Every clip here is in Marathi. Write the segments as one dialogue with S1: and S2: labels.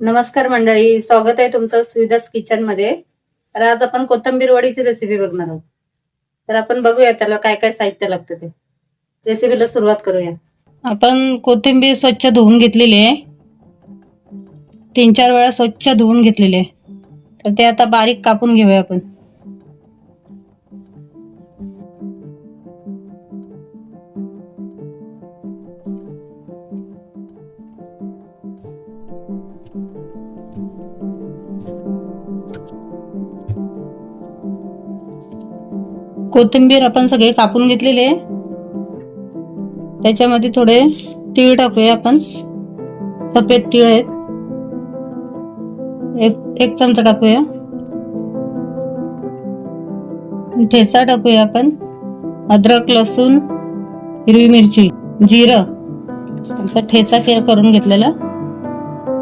S1: नमस्कार मंडळी, स्वागत आहे तुमचं सुविधास किचन मध्ये. तर आज आपण कोथिंबीर वडीची रेसिपी बघणार आहोत. तर आपण बघूया त्याला काय काय साहित्य लागतं ते. रेसिपीला सुरुवात करूया. आपण कोथिंबीर स्वच्छ धुवून घेतलेली आहे. 3-4 वेळा स्वच्छ धुवून घेतलेली आहे. तर ते आता बारीक कापून घेऊया आपण. कोथिंबीर आपण सगळे कापून घेतलेले आहे. त्याच्यामध्ये थोडे तीळ टाकूया आपण. सफेद तीळ आहेत, एक चमचा टाकूया. ठेचा टाकूया आपण. अद्रक, लसूण, हिरवी मिरची, जिरं ठेचा शेअर करून घेतलेला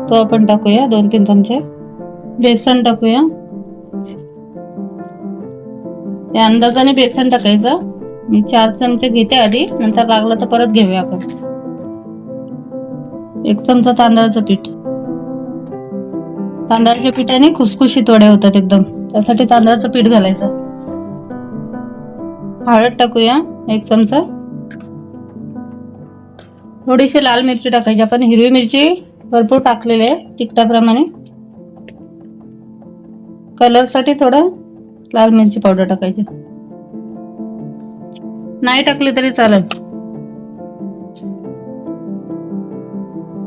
S1: तो आपण टाकूया. 2-3 चमचे बेसन टाकूया. या अंदाजाने बेसन टाकायचं. मी 4 चमचे घेते आधी, नंतर लागलं तर परत घेऊया आपण. 1 चमचा तांदळाचं पीठ. तांदळाच्या पिठाने खुसखुशीत वड्या होतात एकदम, त्यासाठी तांदळाचं पीठ घालायचं. हळद टाकूया 1 चमचा. थोडीशी लाल मिरची टाकायची. आपण हिरवी मिरची भरपूर टाकलेली आहे तिखटाप्रमाणे. कलर साठी थोडं लाल मिरची पावडर टाकायची. नाही टाकली तरी चालेल.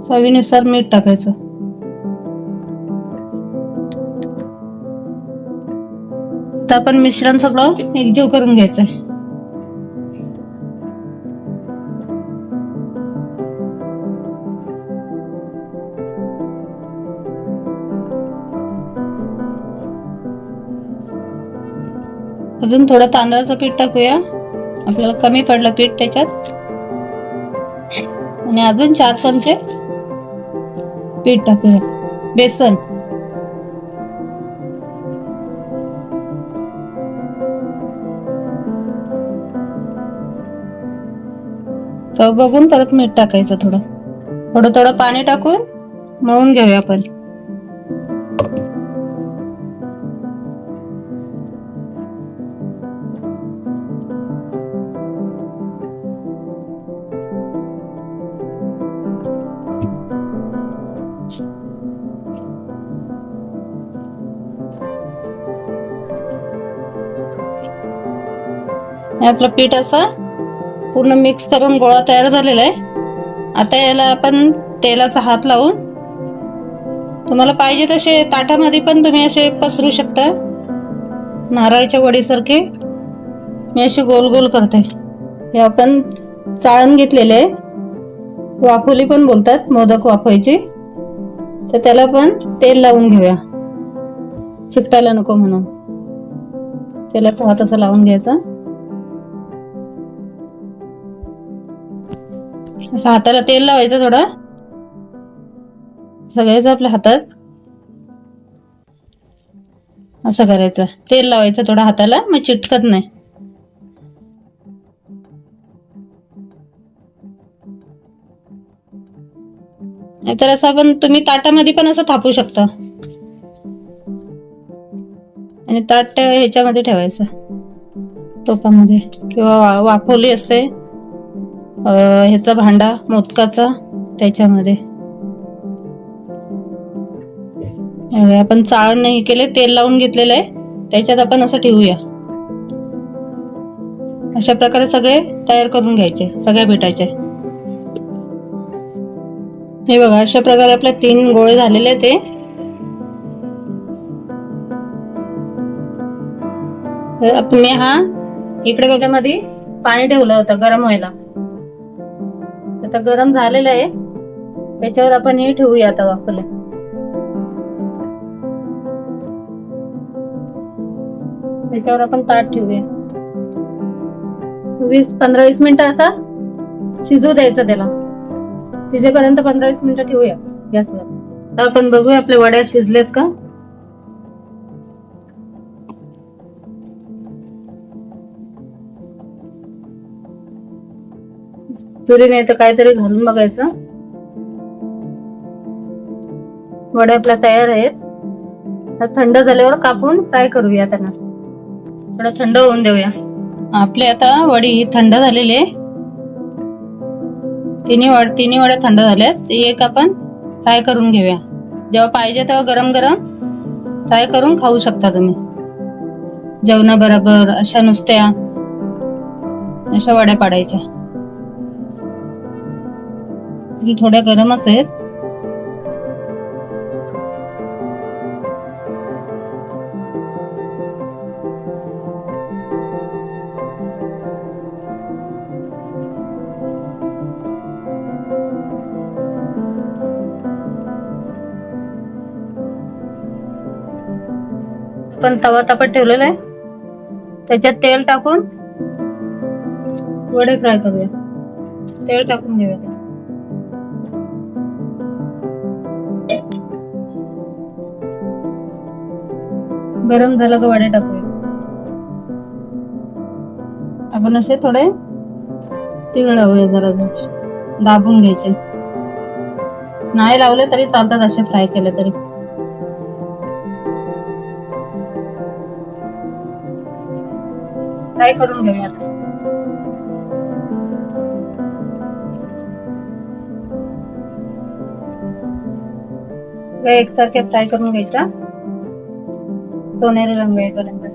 S1: चवीनुसार मीठ टाकायचं. आता आपण मिश्रण सगळं एकजीव करून घ्यायचं. अजून थोडं तांदळाचं पीठ टाकूया. आपल्याला कमी पडलं पीठ त्याच्यात. आणि अजून 4 चमचे पीठ टाकूया. बेसन. चव बघून परत मीठ टाकायचं. थोडं थोडं पाणी टाकून मळून घेऊया आपण. आपलं पीठ असं पूर्ण मिक्स करून गोळा तयार झालेला आहे. आता याला आपण तेलाचा हात लावून, तुम्हाला पाहिजे तसे ताटामध्ये पण तुम्ही असे पसरू शकता. नारळाच्या वडीसारखे मी अशी गोल गोल करते. हे आपण चाळण घेतलेले आहे. वाफोली पण बोलतात, मोदक वाफवायची. तर त्याला पण तेल लावून घेऊया, चिकटायला नको म्हणून. तेलाचा हात असा लावून घ्यायचा. असं हाताला तेल लावायचं थोडं. सगळ्याच आपल्या हातात असं करायचं. तेल लावायचं थोडं हाताला, मग चिटकत नाही. तर असं आपण तुम्ही ताटामध्ये पण असं थापू शकता. आणि ताट ह्याच्यामध्ये ठेवायचं, टोपामध्ये किंवा वाफोली असते ह्याचा भांडा मोदकाचा, त्याच्यामध्ये. आपण चाळण नाही केले, तेल लावून घेतलेलं आहे, त्याच्यात आपण असं ठेवूया. अशा प्रकारे सगळे तयार करून घ्यायचे, सगळ्या पिठाचे. हे बघा, अशा प्रकारे आपले 3 गोळे झालेले ते. मी हा इकडे बघा मध्ये पाणी ठेवलं होतं गरम व्हायला. आता गरम झालेलं आहे, त्याच्यावर आपण हे ठेवूया आता वाफले. त्याच्यावर आपण ताट ठेवूया. 15-20 मिनिटं असा शिजू द्यायचं त्याला. शिजेपर्यंत 15-20 मिनिटं ठेवूया गॅसवर. तर आपण बघूया आपल्या वड्या शिजलेत का. तुरी नाही तर काहीतरी घालून बघायचं. वडे आपल्या तयार आहेत. तर थंड झाल्यावर कापून फ्राय करूया त्यांना. थोडं थंड होऊन देऊया. आपले आता वडी थंड झालेली आहे. तिन्ही वड्या थंड झाल्यात. एक आपण फ्राय करून घेऊया. जेव्हा पाहिजे तेव्हा गरम गरम फ्राय करून खाऊ शकता तुम्ही. जेवणाबरोबर अशा नुसत्या अशा वड्या पाडायच्या. थोड्या गरमच आहेत. पण तवा तापत ठेवलेला आहे. त्याच्यात तेल टाकून वडे फ्राय करूया. तेल टाकून घेऊया. गरम झालं का वडे टाकूया. आपण असे थोडे तीळ लावूया. जरा दाबून घ्यायचे. नाही लावले तरी चालतात असे फ्राय केले तरी. फ्राय करून घेऊया आता. एकसारखे फ्राय करून घ्यायचा. सोनेरी रंग येईपर्यंत.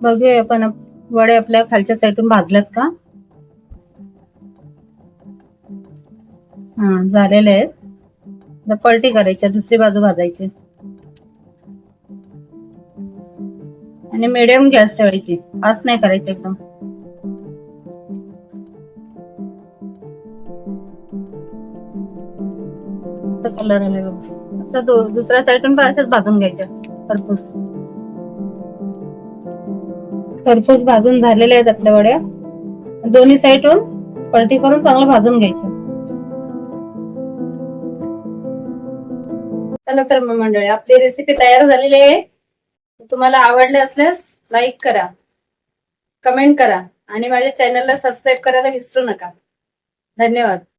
S1: बघूया आपण वडे आपल्या खालच्या साईडून भाजल्यात का. हा झालेले आहेत. पलटी करायची. दुसरी बाजू भाजायची आणि मीडियम गॅस ठेवायची. फास्ट नाही करायची एकदम. कलर आले बघ. असं दुसऱ्या साईडून पण भाजून घ्यायचं. खरपूस भाजून झालेले आहेत आपल्या वड्या. दोन्ही साईडून पलटी करून चांगलं भाजून घ्यायचं. चला तर मंडळी, आपली रेसिपी तयार झालेली आहे. तुम्हाला आवडले असल्यास लाईक करा, कमेंट करा आणि माझ्या चॅनलला सबस्क्राईब करायला विसरू नका. धन्यवाद.